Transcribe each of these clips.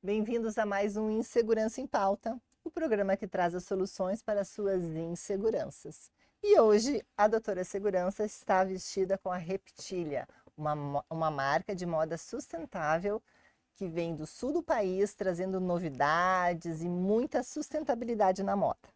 Bem-vindos a mais um Insegurança em Pauta, o programa que traz as soluções para as suas inseguranças. E hoje a doutora Segurança está vestida com a Reptilia, uma marca de moda sustentável que vem do sul do país, trazendo novidades e muita sustentabilidade na moda.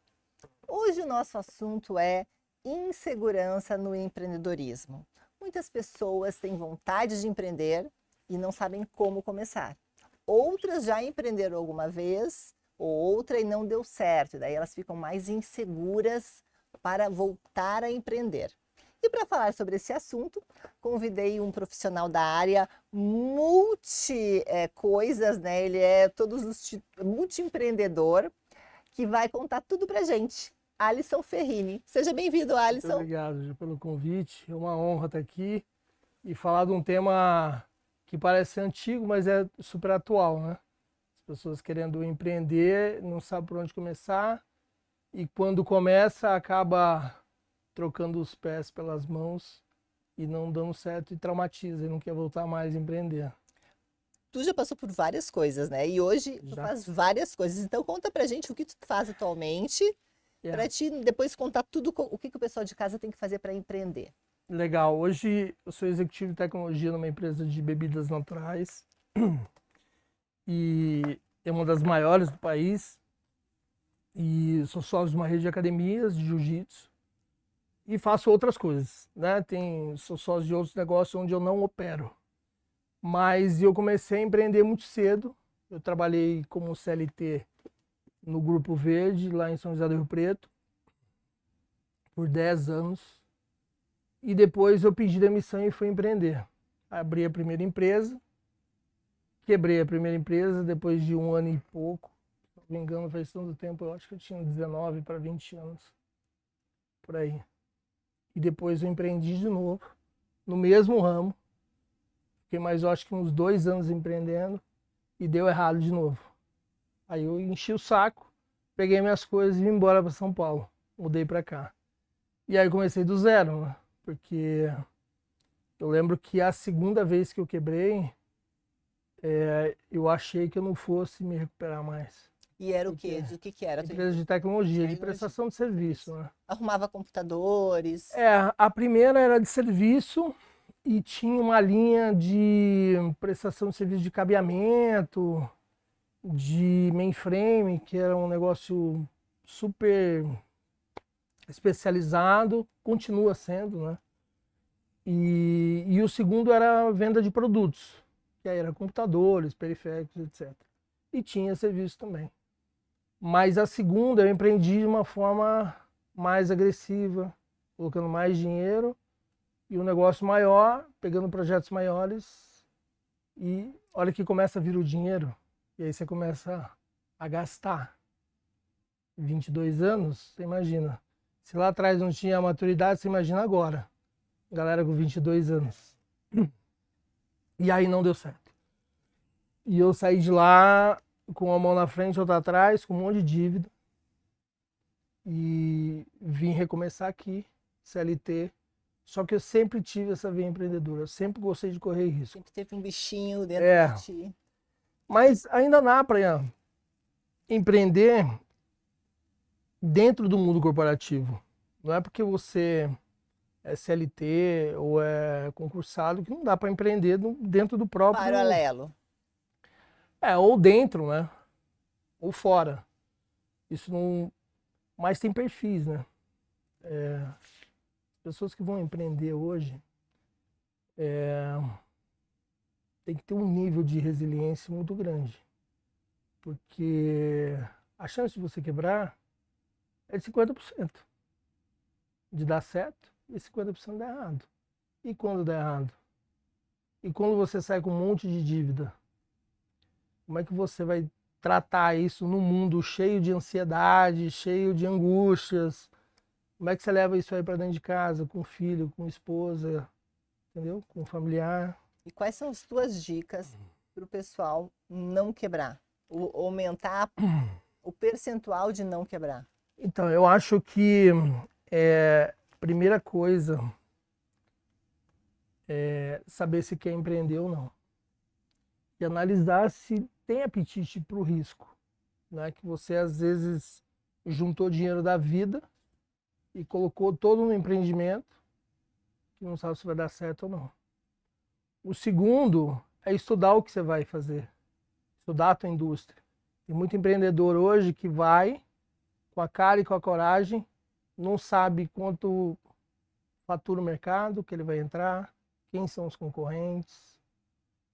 Hoje o nosso assunto é insegurança no empreendedorismo. Muitas pessoas têm vontade de empreender e não sabem como começar. Outras já empreenderam alguma vez, ou outra e não deu certo. E daí elas ficam mais inseguras para voltar a empreender. E para falar sobre esse assunto, convidei um profissional da área coisas, né? Ele é multi-empreendedor, que vai contar tudo para gente. Alisson Ferrini. Seja bem-vindo, Alisson. Muito obrigado pelo convite. É uma honra estar aqui e falar de um tema que parece antigo, mas é super atual, né? As pessoas querendo empreender, não sabem por onde começar e quando começa acaba trocando os pés pelas mãos e não dando certo e traumatiza e não quer voltar mais a empreender. Tu já passou por várias coisas, né? E hoje tu faz várias coisas. Então conta pra gente o que tu faz atualmente, para te depois contar tudo o que o pessoal de casa tem que fazer para empreender. Legal. Hoje eu sou executivo de tecnologia numa empresa de bebidas naturais e é uma das maiores do país. E sou sócio de uma rede de academias de jiu-jitsu e faço outras coisas, né? Sou sócio de outros negócios onde eu não opero. Mas eu comecei a empreender muito cedo. Eu trabalhei como CLT no Grupo Verde, lá em São José do Rio Preto, por 10 anos. E depois eu pedi demissão e fui empreender. Abri a primeira empresa, quebrei a primeira empresa depois de 1 ano e pouco. Se não me engano, faz tanto tempo, eu acho que eu tinha 19 para 20 anos, por aí. E depois eu empreendi de novo, no mesmo ramo. Fiquei mais, eu acho que uns 2 anos empreendendo e deu errado de novo. Aí eu enchi o saco, peguei minhas coisas e vim embora para São Paulo. Mudei para cá. E aí comecei do zero, né? Porque eu lembro que a segunda vez que eu quebrei, eu achei que eu não fosse me recuperar mais. E era o quê? O que era? Empresa de tecnologia, de prestação de serviço, né? Arrumava computadores? A primeira era de serviço e tinha uma linha de prestação de serviço de cabeamento, de mainframe, que era um negócio super especializado, continua sendo, né? E o segundo era a venda de produtos, que aí era computadores, periféricos, etc. E tinha serviço também. Mas a segunda eu empreendi de uma forma mais agressiva, colocando mais dinheiro e um negócio maior, pegando projetos maiores e olha que começa a vir o dinheiro e aí você começa a gastar. 22 anos, você imagina. Se lá atrás não tinha maturidade, você imagina agora. Galera com 22 anos. E aí não deu certo. E eu saí de lá com uma mão na frente e outra atrás, com um monte de dívida. E vim recomeçar aqui, CLT. Só que eu sempre tive essa veia empreendedora. Eu sempre gostei de correr risco. Sempre teve um bichinho dentro de ti. Mas ainda dá para empreender dentro do mundo corporativo. Não é porque você é CLT ou é concursado que não dá para empreender dentro do próprio... Paralelo. Ou dentro, né? Ou fora. Isso não... Mas tem perfis, né? Pessoas que vão empreender hoje tem que ter um nível de resiliência muito grande. Porque a chance de você quebrar é de 50%. De dar certo e 50% dá errado. E quando dá errado? E quando você sai com um monte de dívida? Como é que você vai tratar isso num mundo cheio de ansiedade, cheio de angústias? Como é que você leva isso aí para dentro de casa, com o filho, com a esposa, entendeu? Com o familiar? E quais são as tuas dicas para o pessoal não quebrar? Aumentar o percentual de não quebrar? Então, eu acho que a primeira coisa é saber se quer empreender ou não. E analisar se tem apetite para o risco, né? Que você às vezes juntou dinheiro da vida e colocou todo no empreendimento, que não sabe se vai dar certo ou não. O segundo é estudar o que você vai fazer, estudar a tua indústria. Tem muito empreendedor hoje que vai com a cara e com a coragem, não sabe quanto fatura o mercado que ele vai entrar, quem são os concorrentes,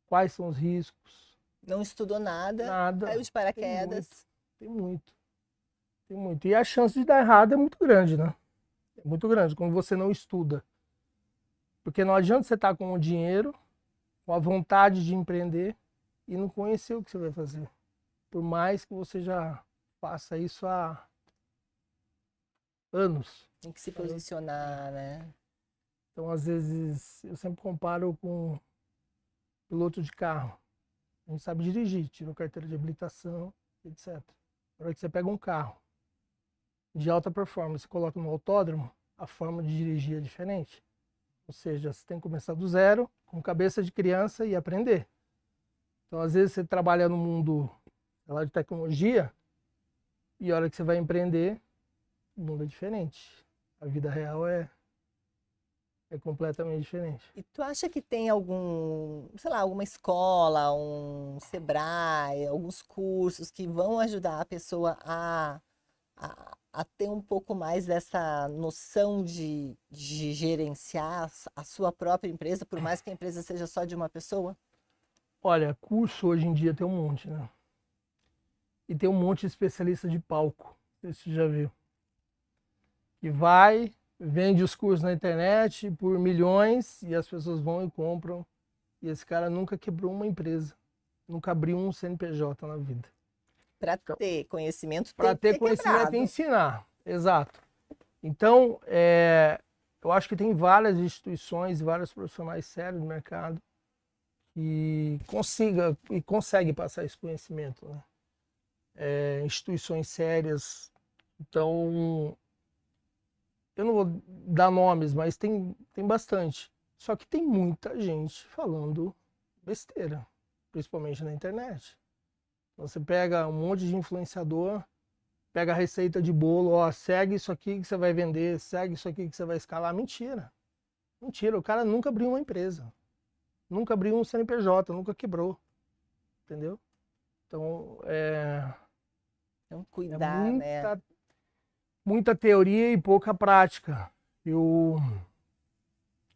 quais são os riscos. Não estudou nada, Nada. caiu de paraquedas. Tem muito. Tem muito. E a chance de dar errado é muito grande, né? É muito grande quando você não estuda. Porque não adianta você estar com o dinheiro, com a vontade de empreender e não conhecer o que você vai fazer. Por mais que você já faça isso há anos. Tem que se posicionar, né? Então, às vezes, eu sempre comparo com piloto de carro. A gente sabe dirigir, tirou carteira de habilitação, etc. Na hora que você pega um carro de alta performance e coloca no autódromo, a forma de dirigir é diferente. Ou seja, você tem que começar do zero, com cabeça de criança e aprender. Então, às vezes, você trabalha no mundo lá de tecnologia e a hora que você vai empreender, o mundo é diferente. A vida real é completamente diferente. E tu acha que tem algum, sei lá, alguma escola, um Sebrae, alguns cursos que vão ajudar a pessoa a ter um pouco mais dessa noção de gerenciar a sua própria empresa, por mais que a empresa seja só de uma pessoa? Olha, curso hoje em dia tem um monte, né? E tem um monte de especialista de palco. Não sei se você já viu. Que vai, vende os cursos na internet por milhões e as pessoas vão e compram. E esse cara nunca quebrou uma empresa. Nunca abriu um CNPJ na vida. Para ter conhecimento, Para tem que ter conhecimento quebrado. e ensinar. Exato. Então, eu acho que tem várias instituições, vários profissionais sérios no mercado que conseguem passar esse conhecimento, né? Instituições sérias. Então, eu não vou dar nomes, mas tem bastante. Só que tem muita gente falando besteira, principalmente na internet. Você pega um monte de influenciador, pega a receita de bolo, ó, segue isso aqui que você vai vender, segue isso aqui que você vai escalar. Mentira. Mentira, o cara nunca abriu uma empresa. Nunca abriu um CNPJ, nunca quebrou. Entendeu? Então, Então, cuidar, né? muita teoria e pouca prática.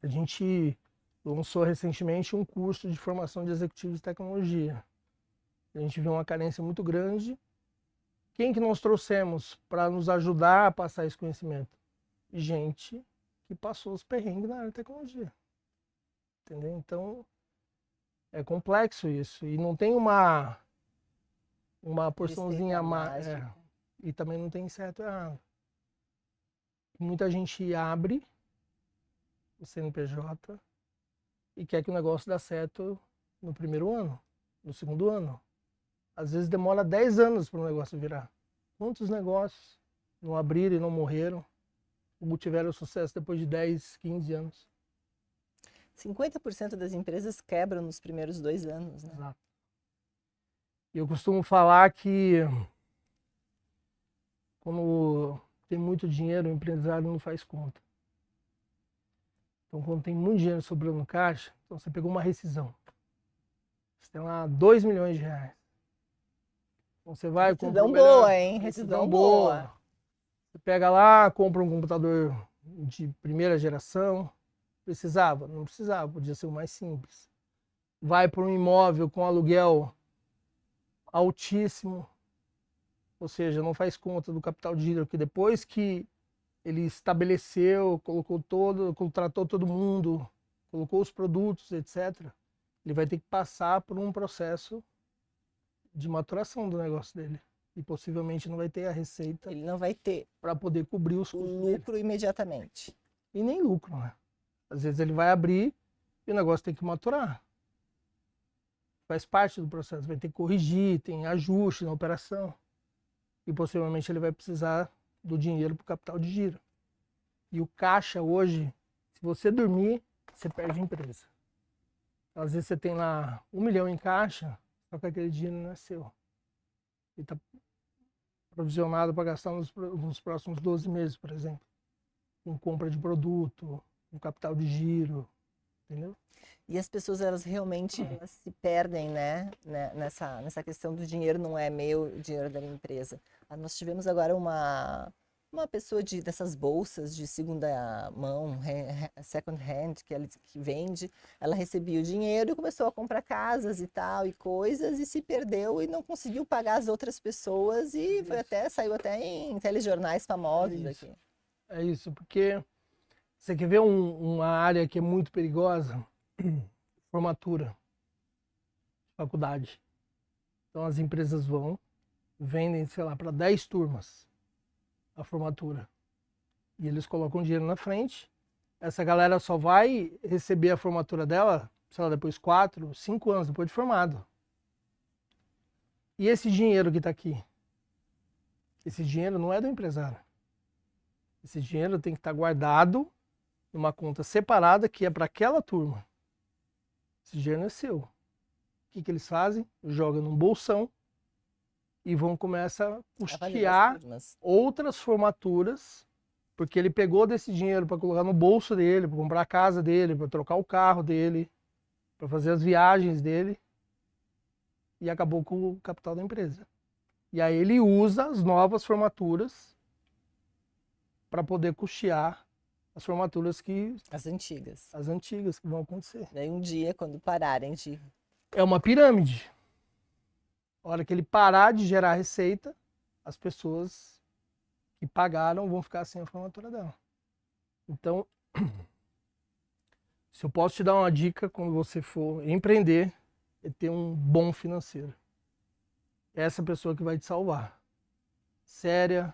A gente lançou recentemente um curso de formação de executivos de tecnologia. A gente viu uma carência muito grande. Quem que nós trouxemos para nos ajudar a passar esse conhecimento? Gente que passou os perrengues na área de tecnologia. Entendeu? Então, é complexo isso. E não tem uma porçãozinha a mais. E também não tem certo e errado. Muita gente abre o CNPJ e quer que o negócio dê certo no primeiro ano, no segundo ano. Às vezes demora 10 anos para o negócio virar. Quantos negócios não abriram e não morreram, ou tiveram sucesso depois de 10, 15 anos? 50% das empresas quebram nos primeiros 2 anos, né? Exato. E eu costumo falar que quando tem muito dinheiro, o empresário não faz conta. Então, quando tem muito dinheiro sobrando no caixa, então você pegou uma rescisão. Você tem lá 2 milhões de reais. Então, você vai comprar Rescisão boa, hein? Rescisão boa. Você pega lá, compra um computador de primeira geração. Precisava? Não precisava, podia ser o mais simples. Vai para um imóvel com aluguel altíssimo, ou seja, não faz conta do capital de giro, que depois que ele estabeleceu, contratou todo mundo, colocou os produtos, etc., ele vai ter que passar por um processo de maturação do negócio dele. E possivelmente não vai ter a receita. Ele não vai ter para poder cobrir os custos o lucro imediatamente. E nem lucro, né? Às vezes ele vai abrir e o negócio tem que maturar. Faz parte do processo, vai ter que corrigir, tem ajuste na operação. E possivelmente ele vai precisar do dinheiro para o capital de giro. E o caixa hoje, se você dormir, você perde a empresa. Às vezes você tem lá 1 milhão em caixa, Só que aquele dinheiro não é seu. Ele está provisionado para gastar nos próximos 12 meses, por exemplo. Com compra de produto, com capital de giro, entendeu? E as pessoas, elas realmente elas se perdem, nessa questão do dinheiro não é meu, o dinheiro é da minha empresa. Nós tivemos agora uma pessoa dessas bolsas de segunda mão, second hand, que vende, ela recebia o dinheiro e começou a comprar casas e tal, e coisas, e se perdeu e não conseguiu pagar as outras pessoas e saiu até em telejornais famosos aqui. É isso, porque você quer ver uma área que é muito perigosa? Formatura, faculdade. Então as empresas vendem, sei lá, para 10 turmas a formatura. E eles colocam dinheiro na frente. Essa galera só vai receber a formatura dela, sei lá, depois 4, 5 anos depois de formado. E esse dinheiro que está aqui? Esse dinheiro não é do empresário. Esse dinheiro tem que estar guardado numa conta separada que é para aquela turma. Esse dinheiro não é seu. O que eles fazem? Jogam num bolsão e começar a custear outras formaturas, porque ele pegou desse dinheiro para colocar no bolso dele, para comprar a casa dele, para trocar o carro dele, para fazer as viagens dele, e acabou com o capital da empresa. E aí ele usa as novas formaturas para poder custear as formaturas As antigas. As antigas que vão acontecer. Daí um dia, quando pararem de... É uma pirâmide. A hora que ele parar de gerar receita, as pessoas que pagaram vão ficar sem a formatura dela. Então, se eu posso te dar uma dica quando você for empreender, é ter um bom financeiro. É essa pessoa que vai te salvar. Séria,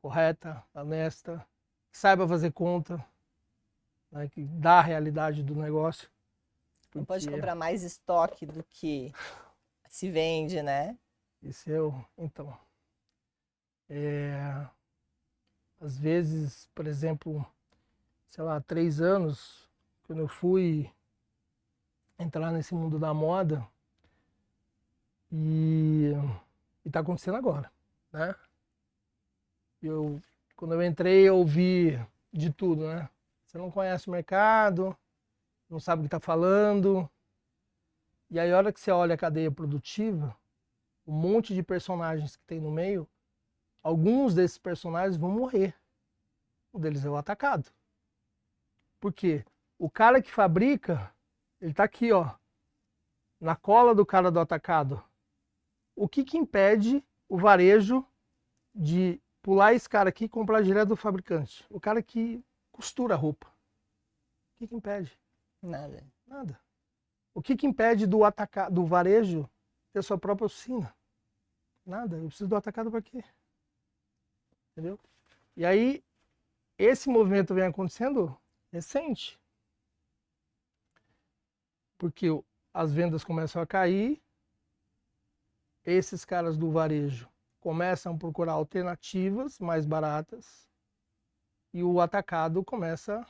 correta, honesta, que saiba fazer conta, né, que dá a realidade do negócio. Não pode comprar mais estoque do que se vende, né? Esse é o... Então, às vezes, por exemplo, sei lá, 3 anos, quando eu fui entrar nesse mundo da moda, e tá acontecendo agora, né? Quando eu entrei, eu ouvi de tudo, né? Você não conhece o mercado, não sabe o que está falando. E aí, a hora que você olha a cadeia produtiva, um monte de personagens que tem no meio, alguns desses personagens vão morrer. Um deles é o atacado. Por quê? O cara que fabrica, ele tá aqui, ó, na cola do cara do atacado. O que impede o varejo de pular esse cara aqui e comprar direto do fabricante? O cara que costura a roupa. O que impede? Nada. Nada. O que impede do varejo ter sua própria oficina? Nada. Eu preciso do atacado para quê? Entendeu? E aí, esse movimento vem acontecendo recente. Porque as vendas começam a cair, esses caras do varejo começam a procurar alternativas mais baratas e o atacado começa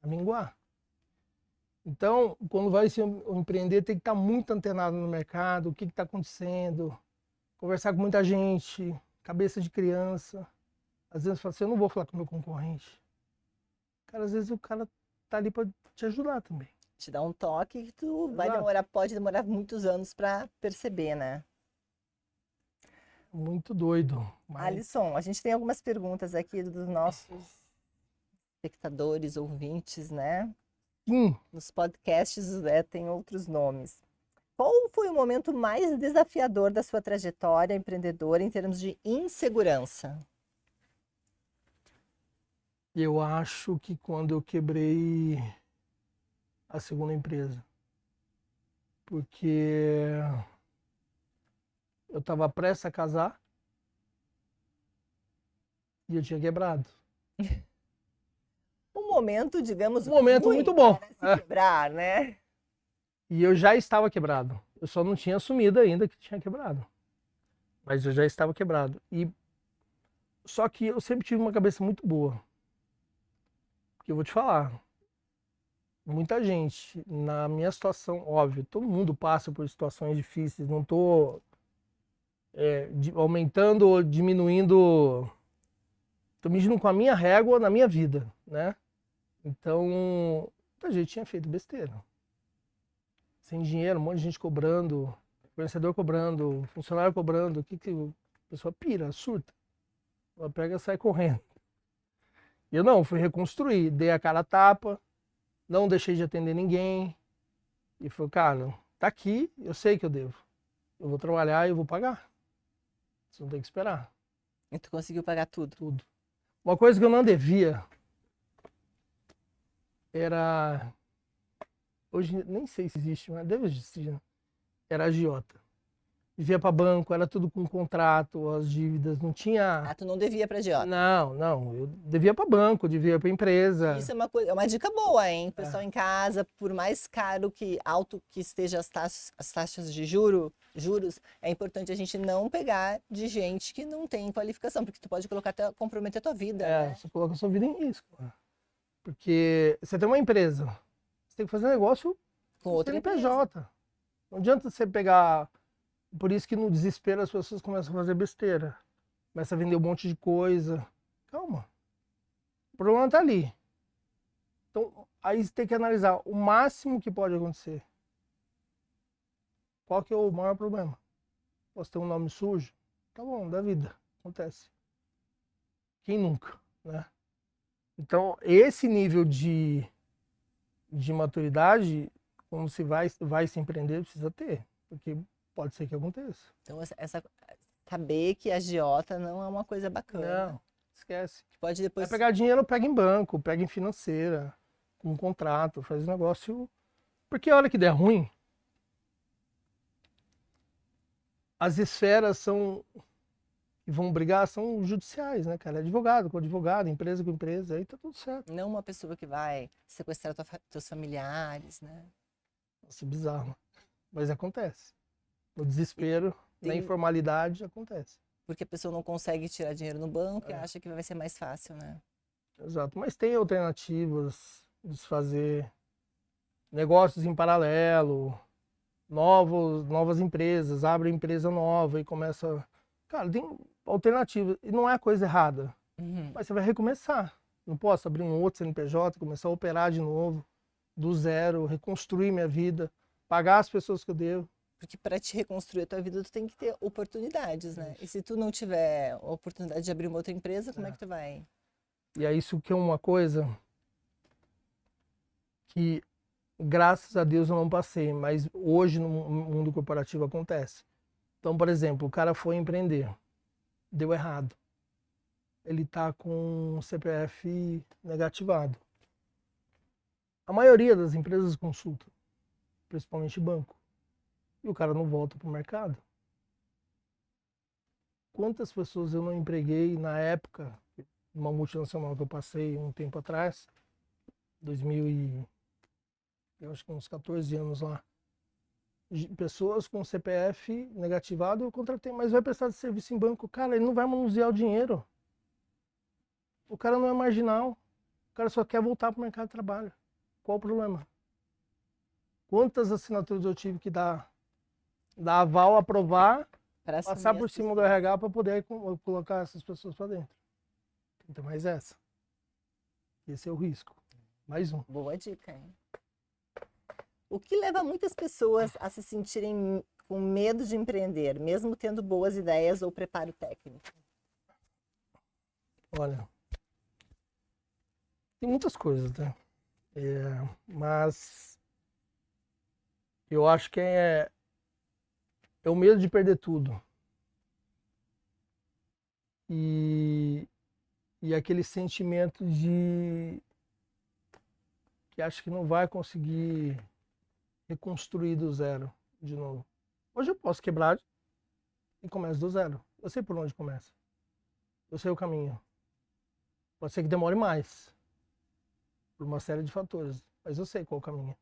a minguar. Então, quando vai se empreender, tem que estar muito antenado no mercado, o que está acontecendo, conversar com muita gente, cabeça de criança. Às vezes fala assim, eu não vou falar com o meu concorrente. Cara, às vezes o cara tá ali para te ajudar também. Te dá um toque que tu pode demorar muitos anos para perceber, né? Muito doido. Mas... Alisson, a gente tem algumas perguntas aqui dos nossos espectadores, ouvintes, né? Nos podcasts, tem outros nomes. Qual foi o momento mais desafiador da sua trajetória empreendedora em termos de insegurança? Eu acho que quando eu quebrei a segunda empresa. Porque eu estava prestes a casar e eu tinha quebrado. Um momento, digamos, um momento muito bom. Para se quebrar, né? E eu já estava quebrado. Eu só não tinha assumido ainda que tinha quebrado. Mas eu já estava quebrado. Só que eu sempre tive uma cabeça muito boa. Porque eu vou te falar, muita gente, na minha situação, óbvio, todo mundo passa por situações difíceis, não estou aumentando ou diminuindo, estou medindo com a minha régua na minha vida, né? Então, a gente tinha feito besteira. Sem dinheiro, um monte de gente cobrando, fornecedor cobrando, funcionário cobrando, que a pessoa pira, surta. Ela pega e sai correndo. E eu não, fui reconstruir, dei a cara a tapa, não deixei de atender ninguém. E falei, cara, tá aqui, eu sei que eu devo. Eu vou trabalhar e eu vou pagar. Você não tem que esperar. E tu conseguiu pagar tudo? Tudo. Uma coisa que eu não devia era... Hoje nem sei se existe, mas deve existir, né? Era agiota. Vivia para banco, era tudo com contrato, as dívidas, não tinha... Ah, tu não devia pra agiota. Não, eu devia para banco, devia para empresa. Isso é uma dica boa, hein? Pessoal em casa, por mais caro alto que esteja as taxas de juros, é importante a gente não pegar de gente que não tem qualificação, porque tu pode comprometer a tua vida, né? Você coloca a sua vida em risco. Porque você tem uma empresa, você tem que fazer negócio Com outra CNPJ. Não adianta você pegar... Por isso que no desespero as pessoas começam a fazer besteira. Começa a vender um monte de coisa. Calma. O problema tá ali. Então, aí você tem que analisar o máximo que pode acontecer. Qual que é o maior problema? Posso ter um nome sujo? Tá bom, da vida. Acontece. Quem nunca, né? Então, esse nível de maturidade, como se vai se empreender, precisa ter. Porque pode ser que aconteça. Então, saber que a agiota não é uma coisa bacana. Não, esquece. Pode depois... Vai pegar dinheiro, pega em banco, pega em financeira, com um contrato, faz um negócio... Porque a hora que der ruim, as esferas que vão brigar são judiciais, né, cara? Advogado com advogado, empresa com empresa, aí tá tudo certo. Não uma pessoa que vai sequestrar teus familiares, né? Nossa, bizarro. Mas acontece. No desespero, na informalidade, acontece. Porque a pessoa não consegue tirar dinheiro no banco e acha que vai ser mais fácil, né? Exato. Mas tem alternativas de se fazer negócios em paralelo, novas empresas, abre empresa nova e começa... Cara, tem alternativas. E não é coisa errada. Mas você vai recomeçar. Não posso abrir um outro CNPJ, começar a operar de novo, do zero, reconstruir minha vida, pagar as pessoas que eu devo. Porque para te reconstruir a tua vida, tu tem que ter oportunidades, né? E se tu não tiver a oportunidade de abrir uma outra empresa, como é que tu vai? E é isso que é uma coisa que, graças a Deus, eu não passei, mas hoje no mundo corporativo acontece. Então, por exemplo, o cara foi empreender, deu errado. Ele tá com o CPF negativado. A maioria das empresas consulta, principalmente banco. E o cara não volta para o mercado. Quantas pessoas eu não empreguei na época, numa multinacional que eu passei um tempo atrás, 2000 e... eu acho que uns 14 anos lá. Pessoas com CPF negativado, eu contratei, mas vai prestar serviço em banco. Cara, ele não vai manusear o dinheiro. O cara não é marginal. O cara só quer voltar para o mercado de trabalho. Qual o problema? Quantas assinaturas eu tive que dar aval, aprovar, passar por cima do RH para poder colocar essas pessoas para dentro. Então, mais essa. Esse é o risco. Mais um. Boa dica, hein? O que leva muitas pessoas a se sentirem com medo de empreender, mesmo tendo boas ideias ou preparo técnico? Olha, tem muitas coisas, né? Mas eu acho que é o medo de perder tudo. E aquele sentimento de que acho que não vai conseguir reconstruir do zero de novo. Hoje eu posso quebrar e começo do zero. Eu sei por onde começa. Eu sei o caminho. Pode ser que demore mais, por uma série de fatores, mas eu sei qual o caminho.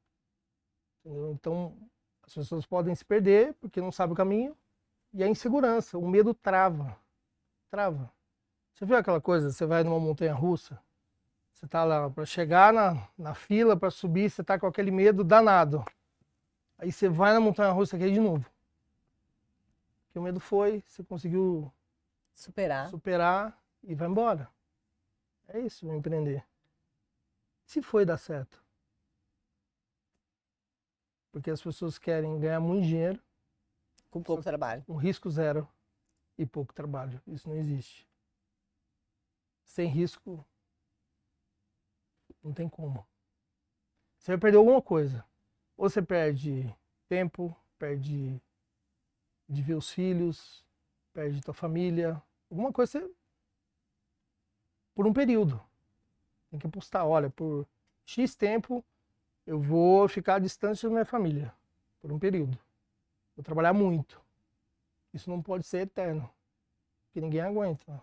Entendeu? Então, as pessoas podem se perder porque não sabem o caminho, e a insegurança, o medo trava. Trava. Você viu aquela coisa, você vai numa montanha russa, Você tá lá para chegar na fila, para subir, você tá com aquele medo danado. Aí você vai na montanha-russa aqui de novo. Porque o medo foi, você conseguiu superar e vai embora. É isso, empreender. Se foi dar certo. Porque as pessoas querem ganhar muito dinheiro. Com pouco trabalho. Com risco zero e pouco trabalho. Isso não existe. Sem risco, não tem como. Você vai perder alguma coisa. Ou você perde tempo, perde de ver os filhos, perde tua família. Alguma coisa você... Por um período. Tem que apostar, olha, por X tempo eu vou ficar distante da minha família. Por um período. Vou trabalhar muito. Isso não pode ser eterno. Porque ninguém aguenta.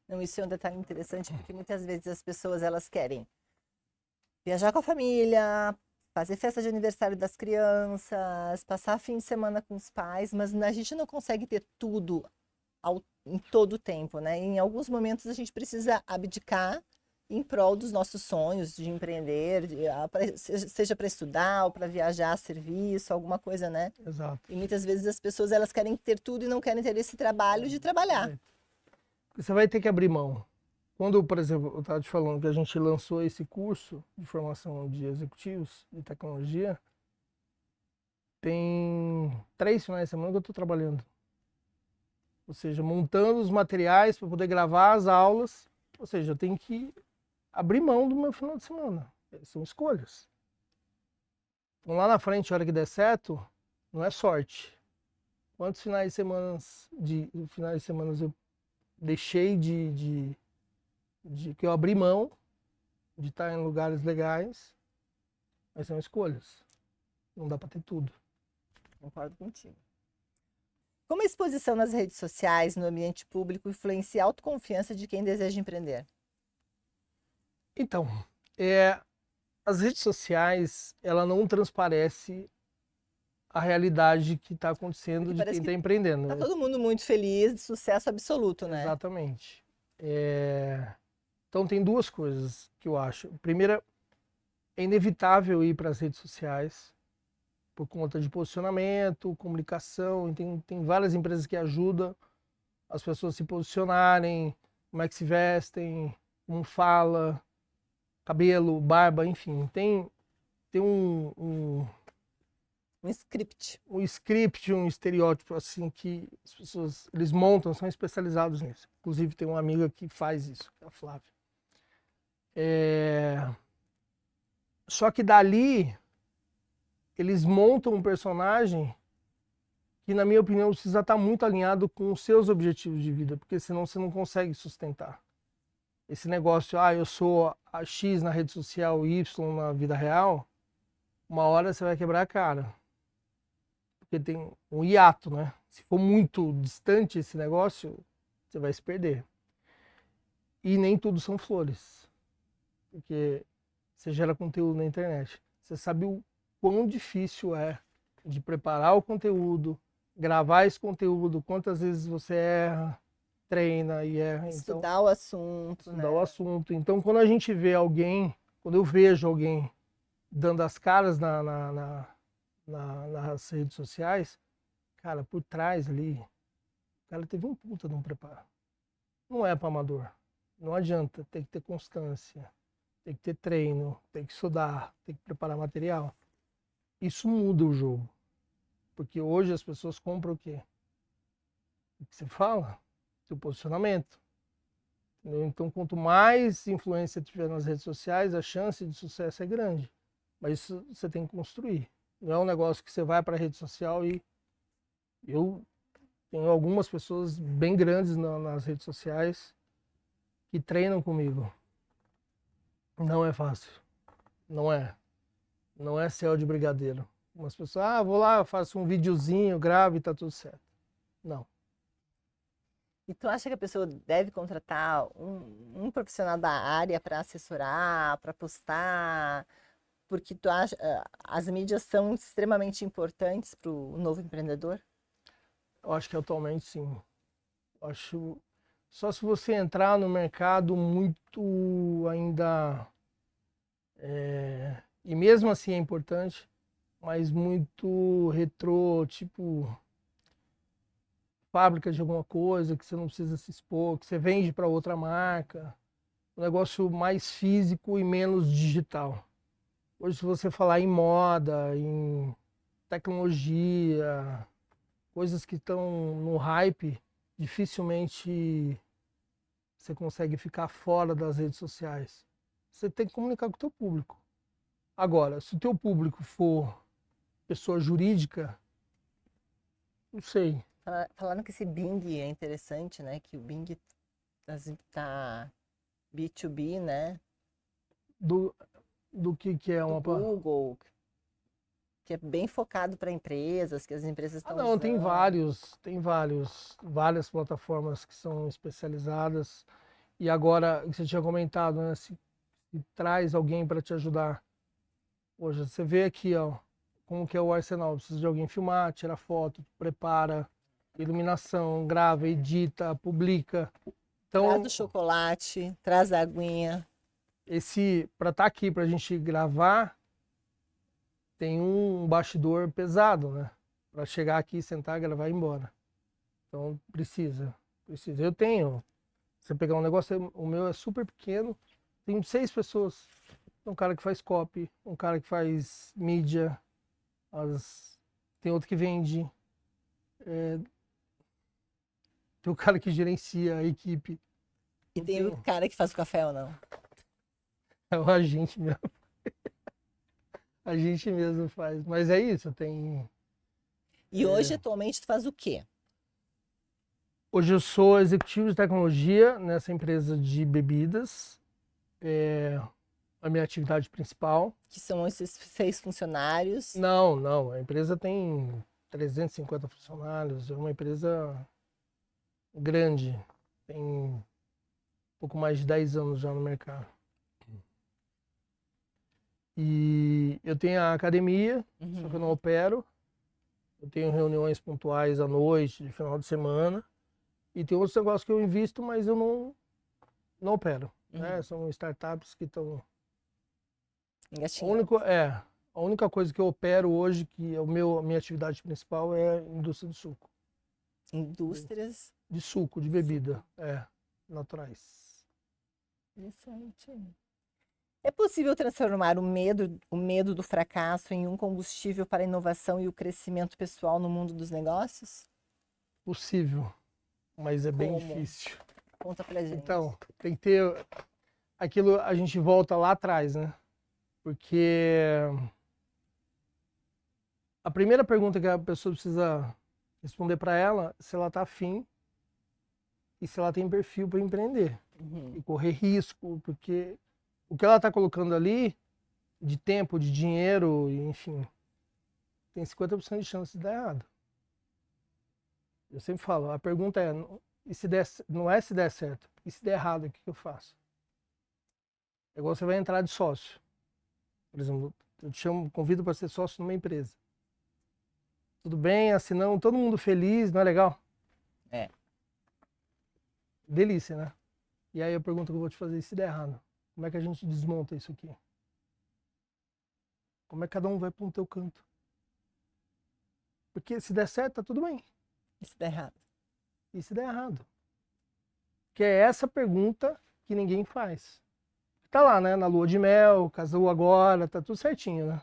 Não, isso é um detalhe interessante, porque muitas vezes as pessoas elas querem viajar com a família, fazer festa de aniversário das crianças, passar fim de semana com os pais, mas a gente não consegue ter tudo em todo o tempo, né? Em alguns momentos a gente precisa abdicar em prol dos nossos sonhos de empreender, seja para estudar ou para viajar a serviço, alguma coisa, né? Exato. E muitas vezes as pessoas elas querem ter tudo e não querem ter esse trabalho de trabalhar. Você vai ter que abrir mão. Quando, por exemplo, eu estava te falando que a gente lançou esse curso de formação de executivos de tecnologia, tem 3 finais de semana que eu estou trabalhando. Ou seja, montando os materiais para poder gravar as aulas. Ou seja, eu tenho que abrir mão do meu final de semana. São escolhas. Então lá na frente, a hora que der certo, não é sorte. Quantos finais de semana eu deixei que eu abri mão de estar em lugares legais, mas são escolhas. Não dá para ter tudo. Concordo contigo. Como a exposição nas redes sociais, no ambiente público, influencia a autoconfiança de quem deseja empreender? Então, as redes sociais, ela não transparece a realidade que está acontecendo de quem está empreendendo. Está todo mundo muito feliz, de sucesso absoluto, né? Exatamente. Então, tem 2 coisas que eu acho. Primeira, é inevitável ir para as redes sociais por conta de posicionamento, comunicação. Tem várias empresas que ajudam as pessoas a se posicionarem, como é que se vestem, como fala, cabelo, barba, enfim. Tem um script. Um script, um estereótipo assim que as pessoas, eles montam, são especializados nisso. Inclusive tem uma amiga que faz isso, que é a Flávia. Só que dali, eles montam um personagem que, na minha opinião, precisa estar muito alinhado com os seus objetivos de vida, porque senão você não consegue sustentar. Esse negócio, eu sou a X na rede social, Y na vida real, uma hora você vai quebrar a cara. Porque tem um hiato, né? Se for muito distante esse negócio, você vai se perder. E nem tudo são flores. Porque você gera conteúdo na internet. Você sabe o quão difícil é de preparar o conteúdo, gravar esse conteúdo, quantas vezes você erra, treina e erra. Estudar o assunto, Estudar o assunto. Então, quando a gente vê alguém, quando eu vejo alguém dando as caras nas redes sociais, cara, por trás ali, o cara teve um puta de um preparo. Não é para amador. Não adianta, tem que ter constância, tem que ter treino, tem que estudar, tem que preparar material. Isso muda o jogo. Porque hoje as pessoas compram o quê? O que você fala, seu posicionamento. Entendeu? Então, quanto mais influência tiver nas redes sociais, a chance de sucesso é grande. Mas isso você tem que construir. Não é um negócio que você vai para a rede social e... Eu tenho algumas pessoas bem grandes nas redes sociais que treinam comigo. Não é fácil. Não é. Não é céu de brigadeiro. Umas pessoas, vou lá, faço um videozinho, gravo e tá tudo certo. Não. E tu acha que a pessoa deve contratar um profissional da área para assessorar, para postar? Porque tu acha, as mídias são extremamente importantes para o novo empreendedor? Eu acho que atualmente sim. Eu acho Só se você entrar no mercado muito ainda, e mesmo assim é importante, mas muito retrô, tipo fábrica de alguma coisa que você não precisa se expor, que você vende para outra marca, um negócio mais físico e menos digital. Hoje, se você falar em moda, em tecnologia, coisas que estão no hype, dificilmente você consegue ficar fora das redes sociais. Você tem que comunicar com o teu público. Agora, se o teu público for pessoa jurídica, não sei. Falando que esse Bing é interessante, né? Que o Bing tá B2B, né? Do, do que é Do uma... Google, que é bem focado para empresas, que as empresas Ah, estão não, tem usando. várias plataformas que são especializadas. E agora, que você tinha comentado, né? Se traz alguém para te ajudar. Hoje, você vê aqui, ó, como que é o arsenal. Precisa de alguém filmar, tirar foto, prepara, iluminação, grava, edita, publica. Traz o Então, chocolate, traz a aguinha. para estar aqui, para a gente gravar, tem um bastidor pesado, né? Para chegar aqui, sentar, gravar e ir embora. Então, precisa. Eu tenho. Você pegar um negócio, o meu é super pequeno, tem 6 pessoas. Um cara que faz copy, um cara que faz mídia, tem outro que vende, tem o cara que gerencia a equipe. E Não tem o tem, cara que faz o café ou não. é o agente mesmo. A gente mesmo faz. Mas é isso, tem. E hoje, atualmente, tu faz o quê? Hoje eu sou executivo de tecnologia nessa empresa de bebidas. É a minha atividade principal. Que são esses 6 funcionários. Não. A empresa tem 350 funcionários. É uma empresa grande. Tem um pouco mais de 10 anos já no mercado. E eu tenho a academia, só que eu não opero. Eu tenho reuniões pontuais à noite, de final de semana. E tem outros negócios que eu invisto, mas eu não opero. Né? São startups que estão... Engatinhando. A única coisa que eu opero hoje, que é a minha atividade principal, é a indústria de suco. Indústrias. De suco, de bebida, naturais. Interessante. É possível transformar o medo do fracasso em um combustível para a inovação e o crescimento pessoal no mundo dos negócios? Possível, mas é bem Como? difícil. Conta pra gente. Então, tem que ter aquilo, a gente volta lá atrás, né? Porque a primeira pergunta que a pessoa precisa responder para ela, se ela tá afim e se ela tem perfil para empreender e correr risco, porque o que ela está colocando ali de tempo, de dinheiro, enfim, tem 50% de chance de dar errado. Eu sempre falo, a pergunta é, e se der, não é se der certo, e se der errado, o que eu faço? É igual você vai entrar de sócio. Por exemplo, eu te convido para ser sócio numa empresa. Tudo bem, assinamos, todo mundo feliz, não é legal? É. Delícia, né? E aí a pergunta que eu vou te fazer, e se der errado? Como é que a gente desmonta isso aqui? Como é que cada um vai para um teu canto? Porque se der certo, tá tudo bem. E se der errado? E se der errado? Que é essa pergunta que ninguém faz. Tá lá, né? Na lua de mel, casou agora, tá tudo certinho, né?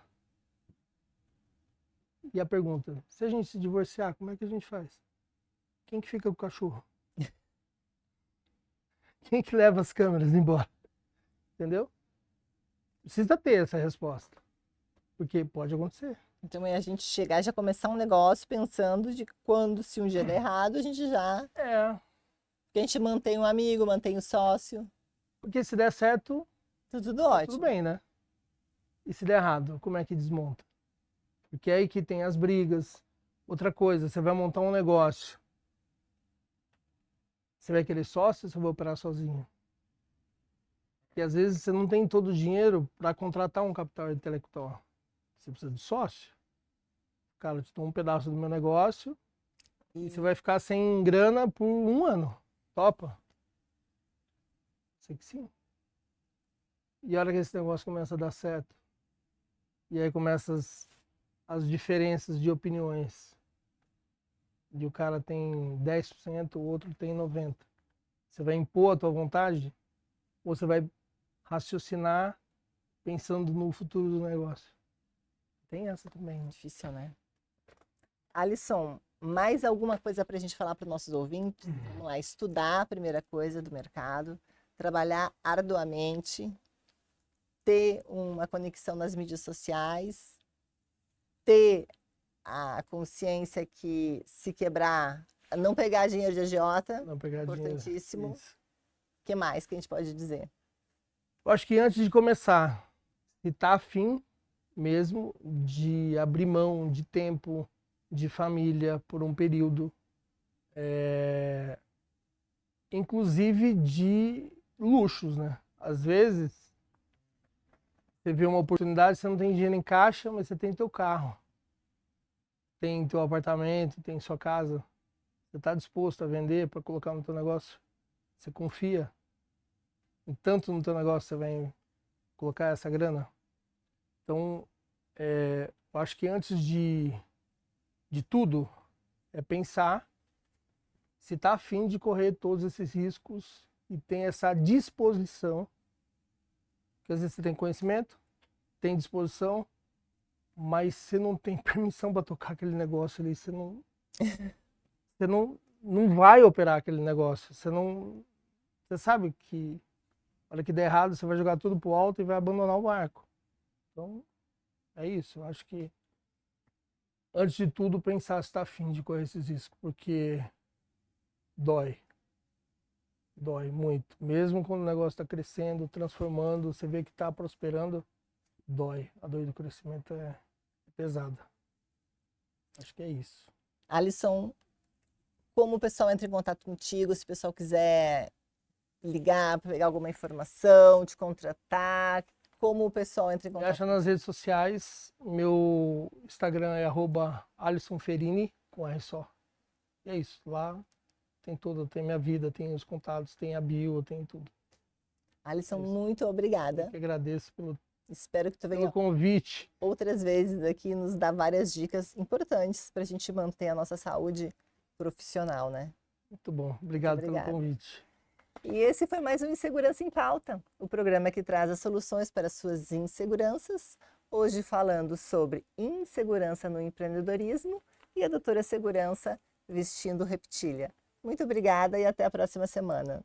E a pergunta, se a gente se divorciar, como é que a gente faz? Quem que fica com o cachorro? Quem que leva as câmeras embora? Entendeu? Precisa ter essa resposta. Porque pode acontecer. Então é a gente chegar e já começar um negócio pensando de quando, se um dia der errado, a gente já. Porque a gente mantém um amigo, mantém o sócio. Porque se der certo, Tudo tá ótimo. tudo bem, né? E se der errado, como é que desmonta? Porque é aí que tem as brigas. Outra coisa, você vai montar um negócio. Você vai querer sócio ou você vai operar sozinho? E às vezes você não tem todo o dinheiro para contratar um capital intelectual. Você precisa de sócio. Cara, eu te dou um pedaço do meu negócio e você vai ficar sem grana por 1 ano. Topa? Sei que sim. E a hora que esse negócio começa a dar certo, e aí começam as diferenças de opiniões. E o cara tem 10%, o outro tem 90%. Você vai impor a tua vontade ou você vai raciocinar pensando no futuro do negócio? Tem essa também. Difícil, né? Alisson, mais alguma coisa para a gente falar para os nossos ouvintes? Vamos lá, estudar a primeira coisa do mercado, trabalhar arduamente, ter uma conexão nas mídias sociais, ter a consciência que se quebrar, não pegar dinheiro de agiota, Não pegar importantíssimo. dinheiro. O Isso. que mais que a gente pode dizer? Eu acho que antes de começar, se tá afim mesmo de abrir mão de tempo, de família por um período, inclusive de luxos, né? Às vezes, você vê uma oportunidade, você não tem dinheiro em caixa, mas você tem teu carro, tem teu apartamento, tem sua casa. Você está disposto a vender para colocar no teu negócio? Você confia em tanto no teu negócio, você vai colocar essa grana? Então, eu acho que antes de tudo, é pensar se está afim de correr todos esses riscos e tem essa disposição, porque às vezes você tem conhecimento, tem disposição, mas você não tem permissão para tocar aquele negócio ali, você não vai operar aquele negócio, você sabe que a hora que der errado você vai jogar tudo pro alto e vai abandonar o barco. Então, é isso, eu acho que antes de tudo pensar se está afim de correr esses riscos, porque dói muito. Mesmo quando o negócio está crescendo, transformando, você vê que está prosperando, dói. A dor do crescimento é pesada. Acho que é isso. Alisson, como o pessoal entra em contato contigo, se o pessoal quiser ligar para pegar alguma informação, te contratar, como o pessoal entra em Me contato? acha nas redes sociais, meu Instagram é @AlissonFerini, com R só. E é isso, lá tem tudo, tem minha vida, tem os contatos, tem a bio, tem tudo. Alisson, É isso. muito obrigada. Eu que agradeço Espero que tu pelo venha convite. outras vezes aqui nos dar várias dicas importantes para a gente manter a nossa saúde profissional, né? Muito bom, obrigado pelo obrigada. convite. E esse foi mais um Insegurança em Pauta, o programa que traz as soluções para as suas inseguranças. Hoje falando sobre insegurança no empreendedorismo e a doutora Segurança vestindo reptilha. Muito obrigada e até a próxima semana.